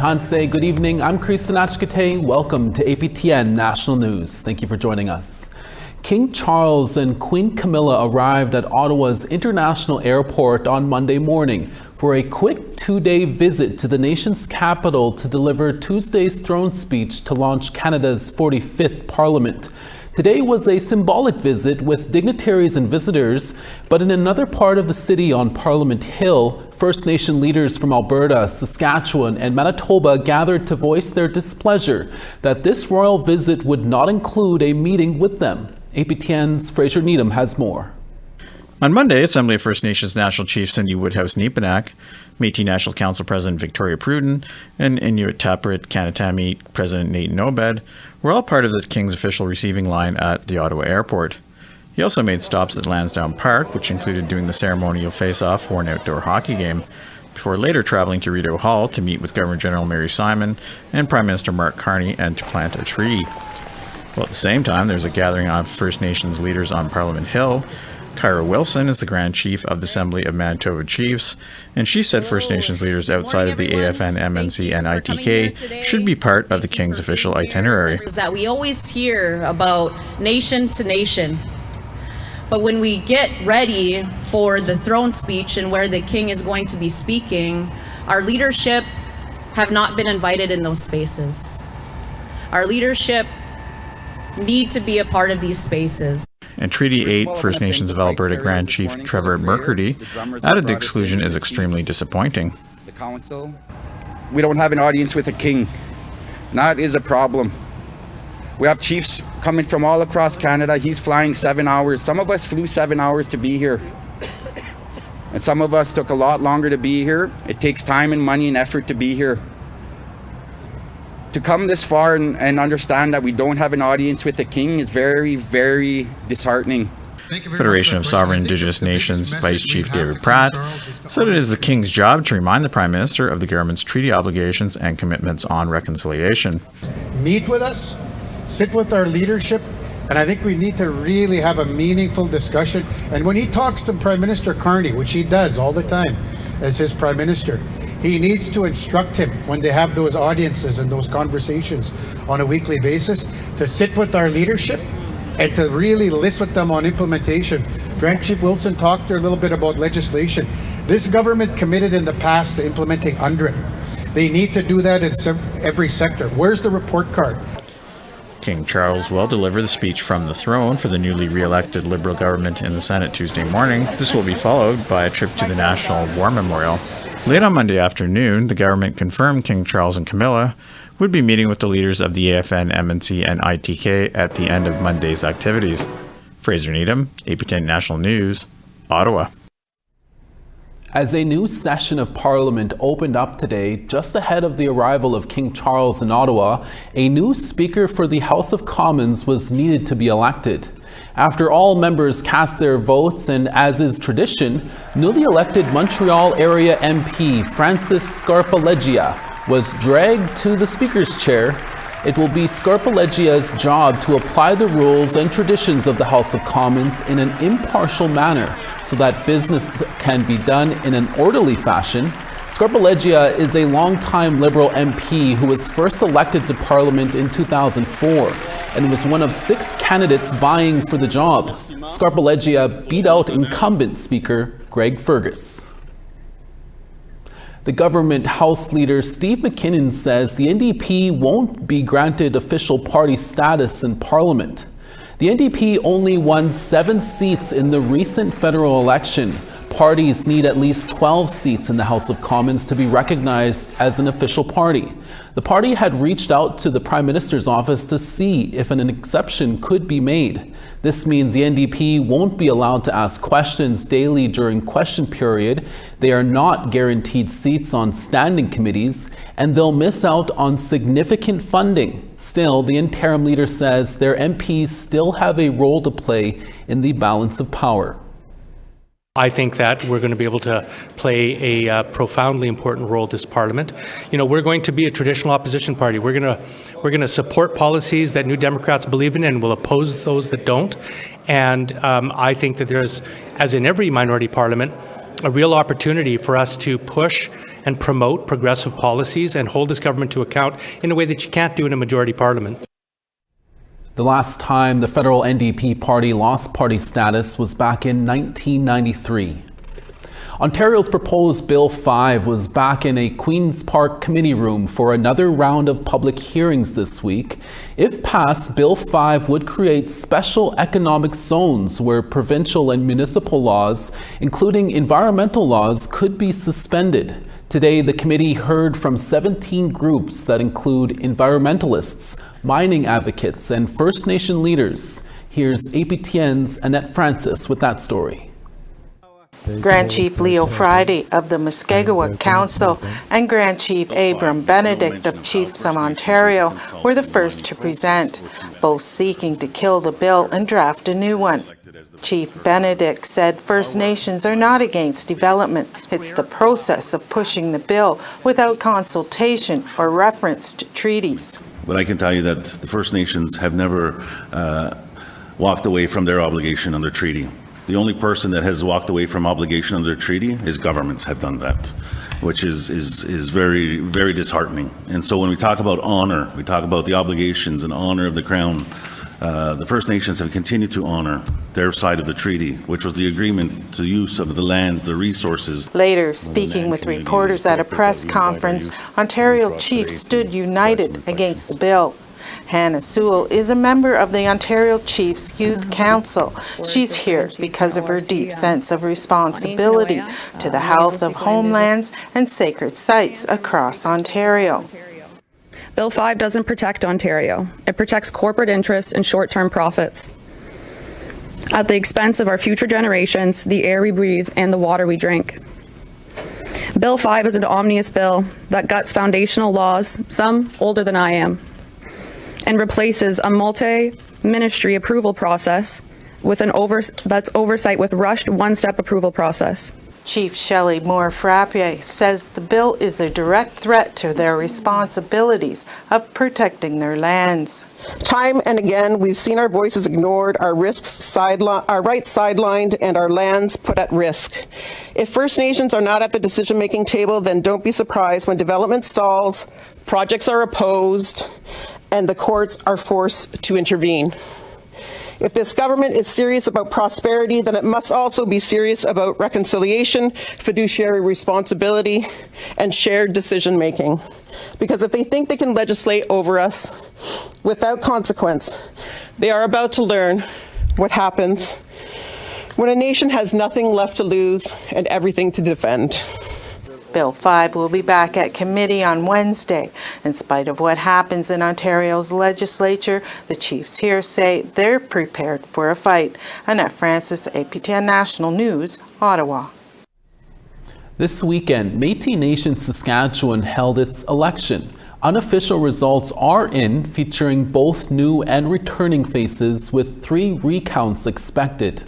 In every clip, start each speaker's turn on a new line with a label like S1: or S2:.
S1: Tanse, good evening. I'm Cree Nation. Welcome to APTN National News. Thank you for joining us. King Charles and Queen Camilla arrived at Ottawa's International Airport on Monday morning for a quick two-day visit to the nation's capital to deliver Tuesday's throne speech to launch Canada's 45th Parliament. Today was a symbolic visit with dignitaries and visitors, but in another part of the city on Parliament Hill, First Nation leaders from Alberta, Saskatchewan, and Manitoba gathered to voice their displeasure that this royal visit would not include a meeting with them. APTN's Fraser Needham has more.
S2: On Monday, Assembly of First Nations National Chief Cindy Woodhouse-Neepanak, Métis National Council President Victoria Pruden, and Inuit Taprit Kanatami President Nate Nobed were all part of the King's official receiving line at the Ottawa airport. He also made stops at Lansdowne Park, which included doing the ceremonial face-off for an outdoor hockey game, before later travelling to Rideau Hall to meet with Governor-General Mary Simon and Prime Minister Mark Carney and to plant a tree. Well, at the same time, there's a gathering of First Nations leaders on Parliament Hill. Kyra Wilson is the Grand Chief of the Assembly of Manitoba Chiefs, and she said First Nations leaders outside of the AFN, MNC, and ITK should be part of the King's official itinerary.
S3: That we always hear about nation to nation, but when we get ready for the throne speech and where the King is going to be speaking, our leadership have not been invited in those spaces. Our leadership need to be a part of these spaces.
S2: And Treaty 8 First Nations of Alberta Grand Chief Trevor McCurdy added the exclusion is extremely disappointing.
S4: The council, we don't have an audience with a king. That is a problem. We have chiefs coming from all across Canada. He's flying 7 hours. Some of us flew 7 hours to be here. And some of us took a lot longer to be here. It takes time and money and effort to be here. To come this far and understand that we don't have an audience with the King is very, very disheartening.
S2: Federation of Sovereign Indigenous Nations Vice Chief David Pratt said it is the King's job to remind the Prime Minister of the government's treaty obligations and commitments on reconciliation.
S5: Meet with us, sit with our leadership, and I think we need to really have a meaningful discussion. And when he talks to Prime Minister Carney, which he does all the time as his Prime Minister, he needs to instruct him when they have those audiences and those conversations on a weekly basis to sit with our leadership and to really listen with them on implementation. Grand Chief Wilson talked there a little bit about legislation. This government committed in the past to implementing UNDRIP. They need to do that in every sector. Where's the report card?
S2: King Charles will deliver the speech from the throne for the newly re-elected Liberal government in the Senate Tuesday morning. This will be followed by a trip to the National War Memorial. Late on Monday afternoon, the government confirmed King Charles and Camilla would be meeting with the leaders of the AFN, MNC, and ITK at the end of Monday's activities. Fraser Needham, APTN National News, Ottawa.
S1: As a new session of Parliament opened up today, just ahead of the arrival of King Charles in Ottawa, a new Speaker for the House of Commons was needed to be elected. After all members cast their votes, and as is tradition, newly elected Montreal area MP Francis Scarpaleggia was dragged to the Speaker's chair. It will be Scarpaleggia's job to apply the rules and traditions of the House of Commons in an impartial manner so that business can be done in an orderly fashion. Scarpaleggia is a longtime Liberal MP who was first elected to Parliament in 2004 and was one of 6 candidates vying for the job. Scarpaleggia beat out incumbent Speaker Greg Fergus. The government House leader Steve McKinnon says the NDP won't be granted official party status in Parliament. The NDP only won 7 seats in the recent federal election. Parties need at least 12 seats in the House of Commons to be recognized as an official party. The party had reached out to the Prime Minister's office to see if an exception could be made. This means the NDP won't be allowed to ask questions daily during question period. They are not guaranteed seats on standing committees, and they'll miss out on significant funding. Still, the interim leader says their MPs still have a role to play in the balance of power.
S6: I think that we're going to be able to play a profoundly important role this Parliament. You know, we're going to be a traditional opposition party. We're going to support policies that New Democrats believe in and will oppose those that don't. And I think that there's, as in every minority parliament, a real opportunity for us to push and promote progressive policies and hold this government to account in a way that you can't do in a majority parliament.
S1: The last time the federal NDP party lost party status was back in 1993. Ontario's proposed Bill 5 was back in a Queen's Park committee room for another round of public hearings this week. If passed, Bill 5 would create special economic zones where provincial and municipal laws, including environmental laws, could be suspended. Today, the committee heard from 17 groups that include environmentalists, mining advocates, and First Nation leaders. Here's APTN's Annette Francis with that story.
S7: Grand Chief Leo Friday of the Muskegowuk Council and Grand Chief Abram Benedict of Chiefs of Ontario were the first to present, both seeking to kill the bill and draft a new one. Chief Benedict said First Nations are not against development. It's the process of pushing the bill without consultation or reference to treaties.
S8: But I can tell you that the First Nations have never walked away from their obligation under treaty. The only person that has walked away from obligation under treaty is governments have done that, which is very, very disheartening. And so when we talk about honor, we talk about the obligations and honor of the Crown. The First Nations have continued to honor their side of the treaty, which was the agreement to use of the lands, the resources.
S7: Later, speaking with reporters at a press conference, Ontario chiefs stood united against the bill. Hannah Sewell is a member of the Ontario Chiefs Youth Council. She's here because of her deep sense of responsibility to the health of homelands and sacred sites across Ontario.
S9: Bill 5 doesn't protect Ontario. It protects corporate interests and short-term profits at the expense of our future generations, the air we breathe, and the water we drink. Bill 5 is an omnibus bill that guts foundational laws, some older than I am, and replaces a multi-ministry approval process with that's oversight with rushed one-step approval process.
S7: Chief Shelley Moore-Frappier says the bill is a direct threat to their responsibilities of protecting their lands.
S10: Time and again, we've seen our voices ignored, our rights sidelined, and our lands put at risk. If First Nations are not at the decision-making table, then don't be surprised when development stalls, projects are opposed, and the courts are forced to intervene. If this government is serious about prosperity, then it must also be serious about reconciliation, fiduciary responsibility, and shared decision-making. Because if they think they can legislate over us without consequence, they are about to learn what happens when a nation has nothing left to lose and everything to defend.
S7: Bill 5 will be back at committee on Wednesday. In spite of what happens in Ontario's legislature, the chiefs here say they're prepared for a fight. Annette Francis, APTN National News, Ottawa.
S1: This weekend, Métis Nation Saskatchewan held its election. Unofficial results are in, featuring both new and returning faces, with 3 recounts expected.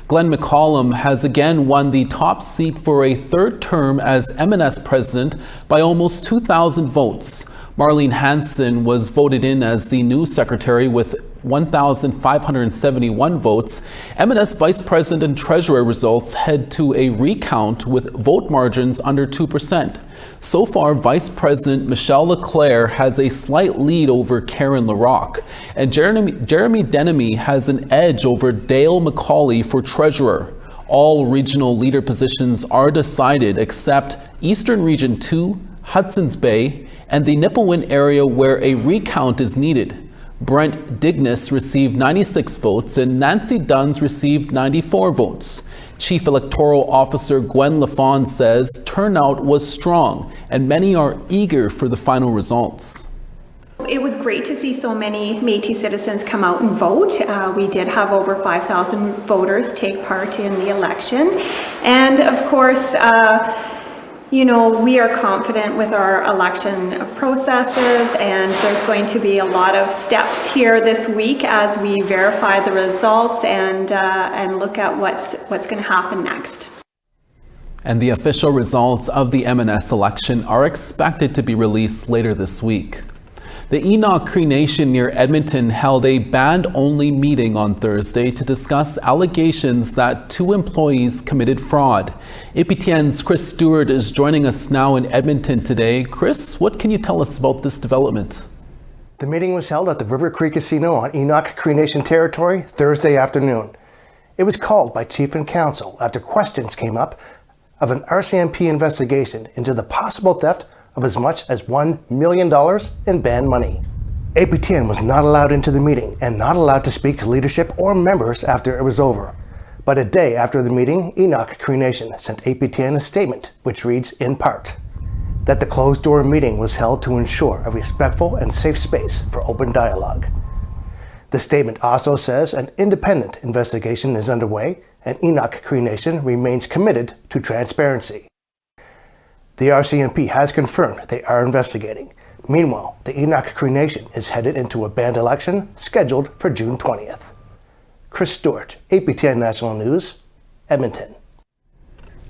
S1: Glenn McCollum has again won the top seat for a third term as MNS president by almost 2,000 votes. Marlene Hansen was voted in as the new secretary with 1,571 votes. MNS vice president and treasurer results head to a recount with vote margins under 2%. So far, Vice President Michelle Leclerc has a slight lead over Karen Larocque, and Jeremy Denemy has an edge over Dale McCauley for treasurer. All regional leader positions are decided except Eastern Region 2, Hudson's Bay, and the Nipawin area where a recount is needed. Brent Dignas received 96 votes and Nancy Duns received 94 votes. Chief Electoral Officer Gwen Lafond says turnout was strong and many are eager for the final results.
S11: It was great to see so many Métis citizens come out and vote. We did have over 5,000 voters take part in the election. And of course, we are confident with our election processes, and there's going to be a lot of steps here this week as we verify the results and look at what's going to happen next.
S1: And the official results of the MNS election are expected to be released later this week. The Enoch Cree Nation near Edmonton held a band-only meeting on Thursday to discuss allegations that 2 employees committed fraud. APTN's Chris Stewart is joining us now in Edmonton today. Chris, what can you tell us about this development?
S12: The meeting was held at the River Cree Casino on Enoch Cree Nation territory Thursday afternoon. It was called by Chief and Council after questions came up of an RCMP investigation into the possible theft of as much as $1 million in band money. APTN was not allowed into the meeting and not allowed to speak to leadership or members after it was over. But a day after the meeting, Enoch Cree Nation sent APTN a statement which reads in part that the closed-door meeting was held to ensure a respectful and safe space for open dialogue. The statement also says an independent investigation is underway and Enoch Cree Nation remains committed to transparency. The RCMP has confirmed they are investigating. Meanwhile, the Enoch Cree Nation is headed into a band election scheduled for June 20th. Chris Stewart, APTN National News, Edmonton.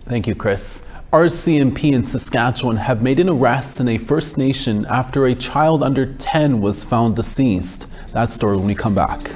S1: Thank you, Chris. RCMP in Saskatchewan have made an arrest in a First Nation after a child under 10 was found deceased. That story when we come back.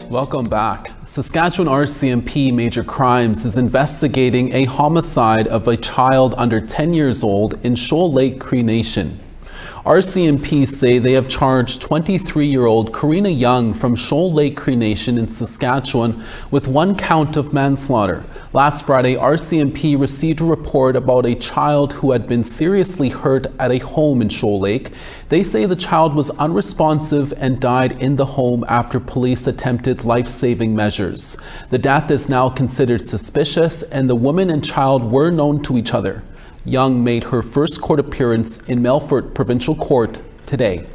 S1: Welcome back. Saskatchewan RCMP Major Crimes is investigating a homicide of a child under 10 years old in Shoal Lake Cree Nation. RCMP say they have charged 23-year-old Karina Young from Shoal Lake Cree Nation in Saskatchewan with 1 count of manslaughter. Last Friday, RCMP received a report about a child who had been seriously hurt at a home in Shoal Lake. They say the child was unresponsive and died in the home after police attempted life-saving measures. The death is now considered suspicious, and the woman and child were known to each other. Young made her first court appearance in Melfort Provincial Court today.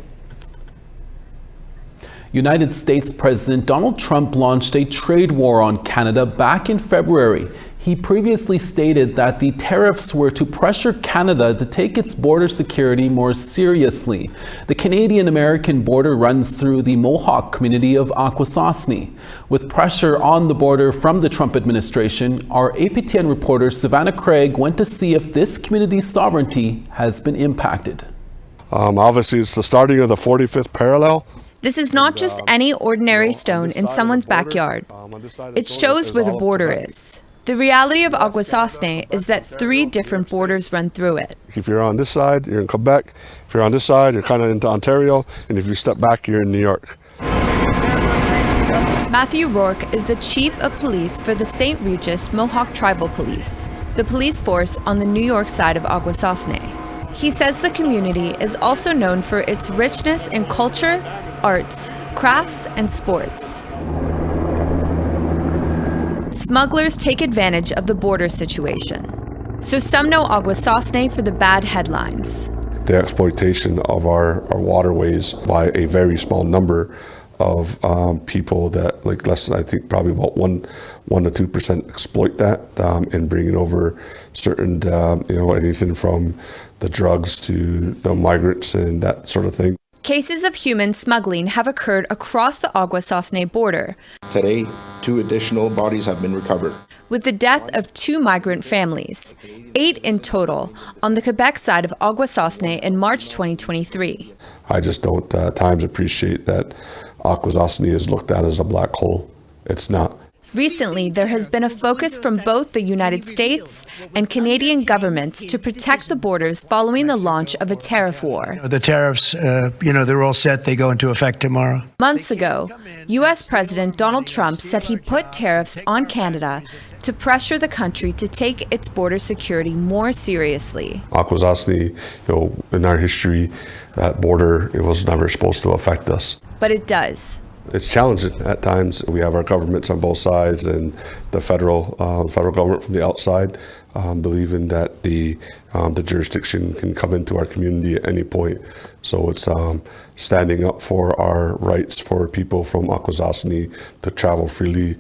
S1: United States President Donald Trump launched a trade war on Canada back in February. He previously stated that the tariffs were to pressure Canada to take its border security more seriously. The Canadian-American border runs through the Mohawk community of Akwesasne. With pressure on the border from the Trump administration, our APTN reporter Savannah Craig went to see if this community's sovereignty has been impacted.
S13: Obviously, it's the starting of the 45th parallel.
S14: This is not just any ordinary stone in someone's backyard. It shows where the border is. The reality of Akwesasne is that 3 different borders run through it.
S13: If you're on this side, you're in Quebec. If you're on this side, you're kind of into Ontario. And if you step back, you're in New York.
S14: Matthew Rourke is the chief of police for the St. Regis Mohawk Tribal Police, the police force on the New York side of Akwesasne. He says the community is also known for its richness in culture, arts, crafts, and sports. Smugglers take advantage of the border situation. So some know Akwesasne for the bad headlines.
S13: The exploitation of our waterways by a very small number of people that, like less than, I think probably about 1 to 2% exploit that and bring it over certain, anything from the drugs to the migrants and that sort of thing.
S14: Cases of human smuggling have occurred across the Akwesasne border.
S15: Today, 2 additional bodies have been recovered.
S14: With the death of 2 migrant families, 8 in total, on the Quebec side of Akwesasne in March 2023.
S13: I just don't at times appreciate that Akwesasne is looked at as a black hole. It's not.
S14: Recently, there has been a focus from both the United States and Canadian governments to protect the borders following the launch of a tariff war.
S16: The tariffs, they're all set. They go into effect tomorrow.
S14: Months ago, U.S. President Donald Trump said he put tariffs on Canada to pressure the country to take its border security more seriously.
S13: Akwesasne, in our history, that border, it was never supposed to affect us.
S14: But it does.
S13: It's challenging at times. We have our governments on both sides and the federal government from the outside believing that the jurisdiction can come into our community at any point. So it's standing up for our rights for people from Akwesasne to travel freely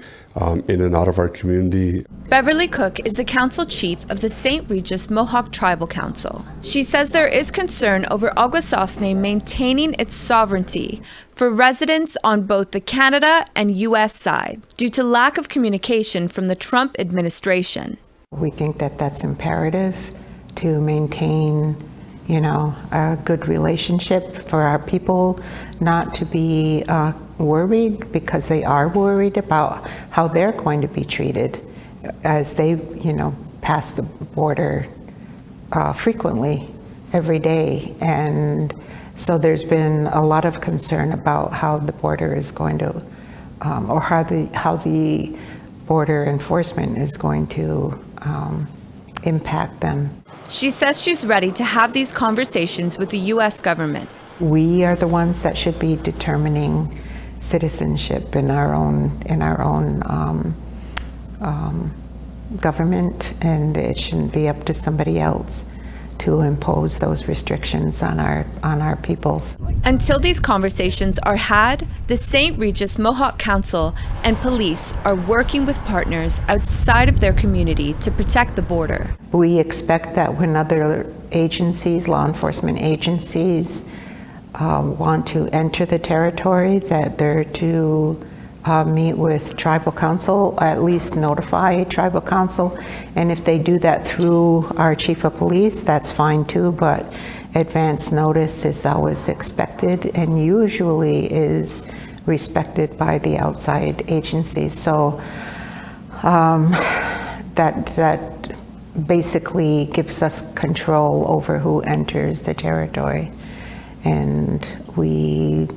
S13: in and out of our community.
S14: Beverly Cook is the council chief of the St. Regis Mohawk Tribal Council. She says there is concern over Akwesasne maintaining its sovereignty for residents on both the Canada and U.S. side due to lack of communication from the Trump administration.
S17: We think that that's imperative to maintain, a good relationship for our people, not to be worried, because they are worried about how they're going to be treated as they, pass the border frequently every day. And so there's been a lot of concern about how the border is going to, or how the border enforcement is going to impact them.
S14: She says she's ready to have these conversations with the U.S. government.
S17: We are the ones that should be determining citizenship in our own government, and it shouldn't be up to somebody else to impose those restrictions on our peoples.
S14: Until these conversations are had, the St. Regis Mohawk Council and police are working with partners outside of their community to protect the border.
S17: We expect that when other agencies, law enforcement agencies, want to enter the territory, that they're to meet with tribal council, at least notify tribal council. And if they do that through our chief of police, that's fine too, but advance notice is always expected and usually is respected by the outside agencies. So that basically gives us control over who enters the territory. and we,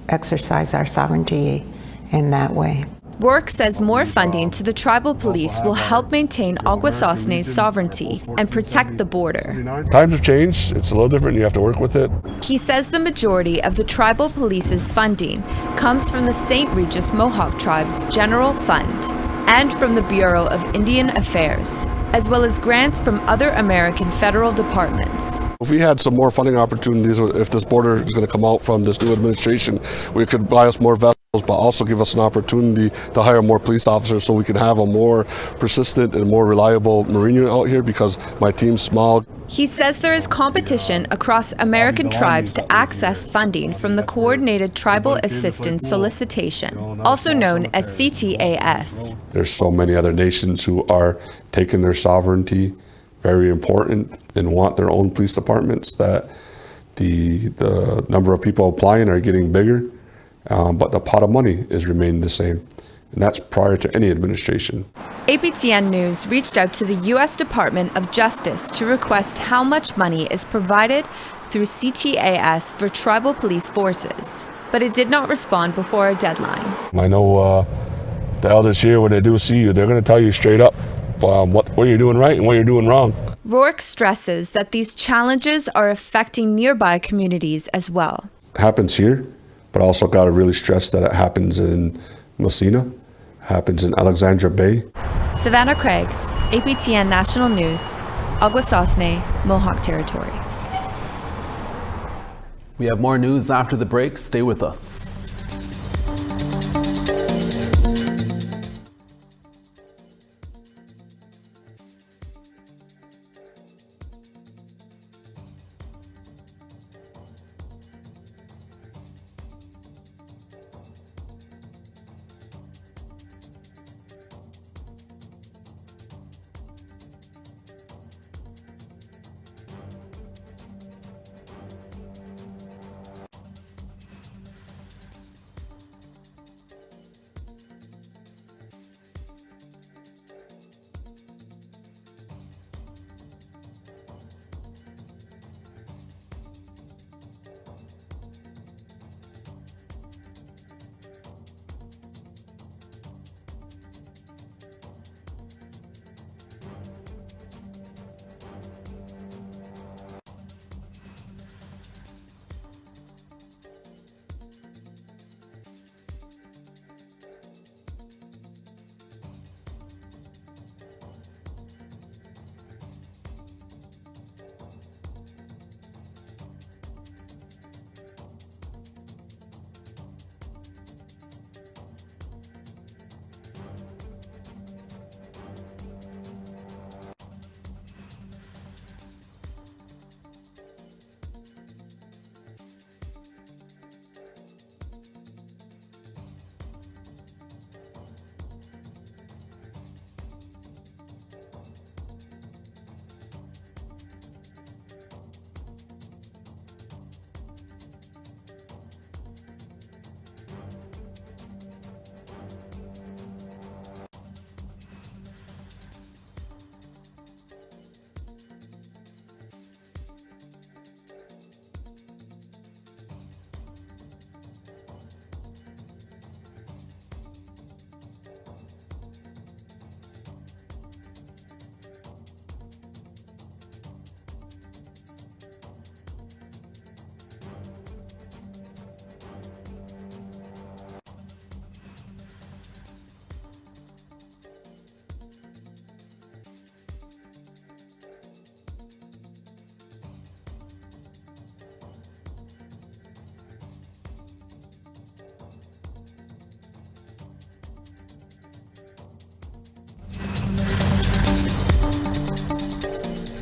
S17: exercise our sovereignty in that way.
S14: Rourke says more funding to the tribal police will help maintain Akwesasne's sovereignty and protect the border.
S13: Times have changed. It's a little different. You have to work with it.
S14: He says the majority of the tribal police's funding comes from the St. Regis Mohawk Tribe's General Fund and from the Bureau of Indian Affairs, as well as grants from other American federal departments.
S13: If we had some more funding opportunities, if this border is going to come out from this new administration, we could buy us more vessels, but also give us an opportunity to hire more police officers so we can have a more persistent and more reliable Marine unit out here, because my team's small.
S14: He says there is competition across American tribes to access funding from the Coordinated Tribal Assistance Solicitation, also known as CTAS.
S13: There's so many other nations who are taking their sovereignty very important and want their own police departments, that the number of people applying are getting bigger, but the pot of money is remaining the same. And that's prior to any administration.
S14: APTN News reached out to the U.S. Department of Justice to request how much money is provided through CTAS for tribal police forces, but it did not respond before a deadline.
S13: I know the elders here, when they do see you, they're going to tell you straight up what you're doing right and what you're doing wrong.
S14: Rourke stresses that these challenges are affecting nearby communities as well.
S13: It happens here, but also got to really stress that it happens in Messina, happens in Alexandra Bay.
S14: Savannah Craig, APTN National News, Akwesasne, Mohawk Territory.
S1: We have more news after the break. Stay with us.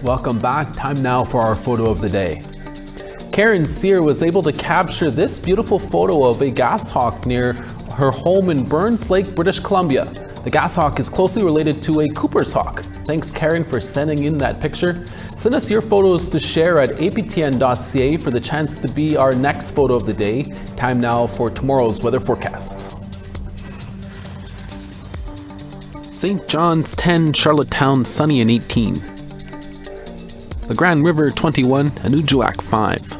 S1: Welcome back. Time now for our photo of the day. Karen Sear was able to capture this beautiful photo of a gashawk near her home in Burns Lake, British Columbia. The gashawk is closely related to a Cooper's hawk. Thanks, Karen, for sending in that picture. Send us your photos to share at aptn.ca for the chance to be our next photo of the day. Time now for tomorrow's weather forecast. St. John's 10, Charlottetown sunny and 18. The Grand River 21, Anujuak 5.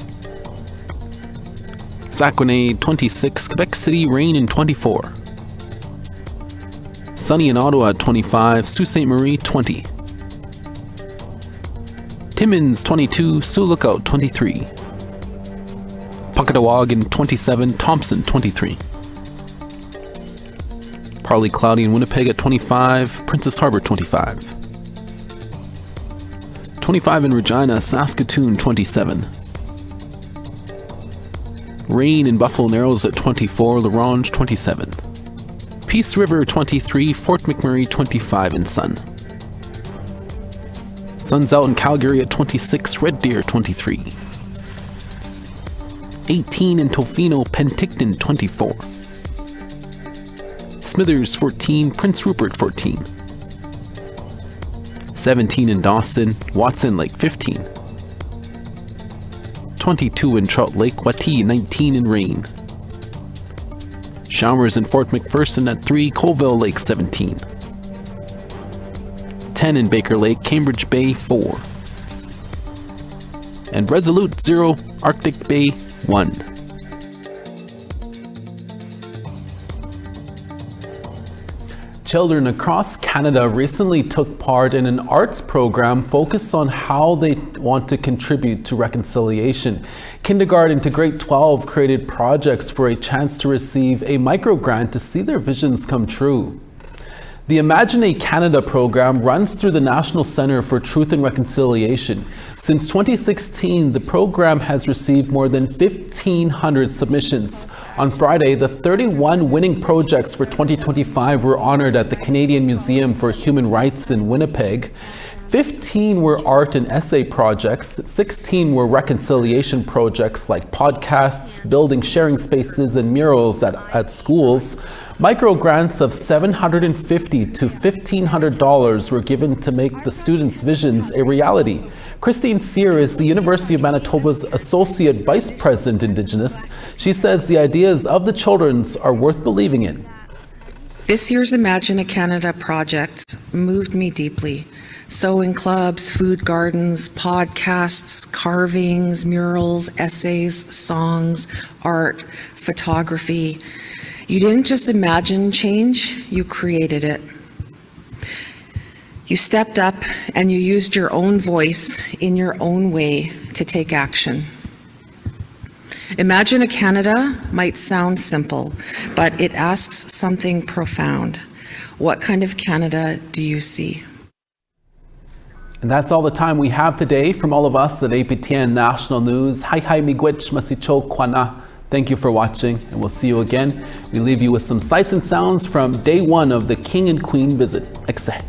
S1: Saguenay 26, Quebec City rain in 24. Sunny in Ottawa at 25, Sault Ste. Marie 20. Timmins 22, Sioux Lookout 23. Puckatawagan 27, Thompson 23. Partly cloudy in Winnipeg at 25, Princess Harbour 25. 25 in Regina, Saskatoon 27. Rain in Buffalo Narrows at 24, La Ronge 27. Peace River 23, Fort McMurray 25 in sun. Sun's out in Calgary at 26, Red Deer 23. 18 in Tofino, Penticton 24. Smithers 14, Prince Rupert 14. 17 in Dawson, Watson Lake 15. 22 in Trout Lake, Wati 19 in rain. Showers in Fort McPherson at 3, Colville Lake 17. 10 in Baker Lake, Cambridge Bay 4. And Resolute 0, Arctic Bay 1. Children across Canada recently took part in an arts program focused on how they want to contribute to reconciliation. Kindergarten to grade 12 created projects for a chance to receive a micro-grant to see their visions come true. The Imagine a Canada program runs through the National Centre for Truth and Reconciliation. Since 2016, the program has received more than 1,500 submissions. On Friday, the 31 winning projects for 2025 were honored at the Canadian Museum for Human Rights in Winnipeg. 15 were art and essay projects, 16 were reconciliation projects like podcasts, building sharing spaces, and murals at schools. Micro grants of $750 to $1,500 were given to make the students' visions a reality. Christine Sear is the University of Manitoba's Associate Vice President Indigenous. She says the ideas of the children's are worth believing in.
S18: This year's Imagine a Canada projects moved me deeply. Sewing clubs, food gardens, podcasts, carvings, murals, essays, songs, art, photography. You didn't just imagine change, you created it. You stepped up and you used your own voice in your own way to take action. Imagine a Canada might sound simple, but it asks something profound. What kind of Canada do you see?
S1: And that's all the time we have today. From all of us at APTN National News, hai miigwech masicho kwana. Thank you for watching, and we'll see you again. We leave you with some sights and sounds from day one of the King and Queen visit. Ekse.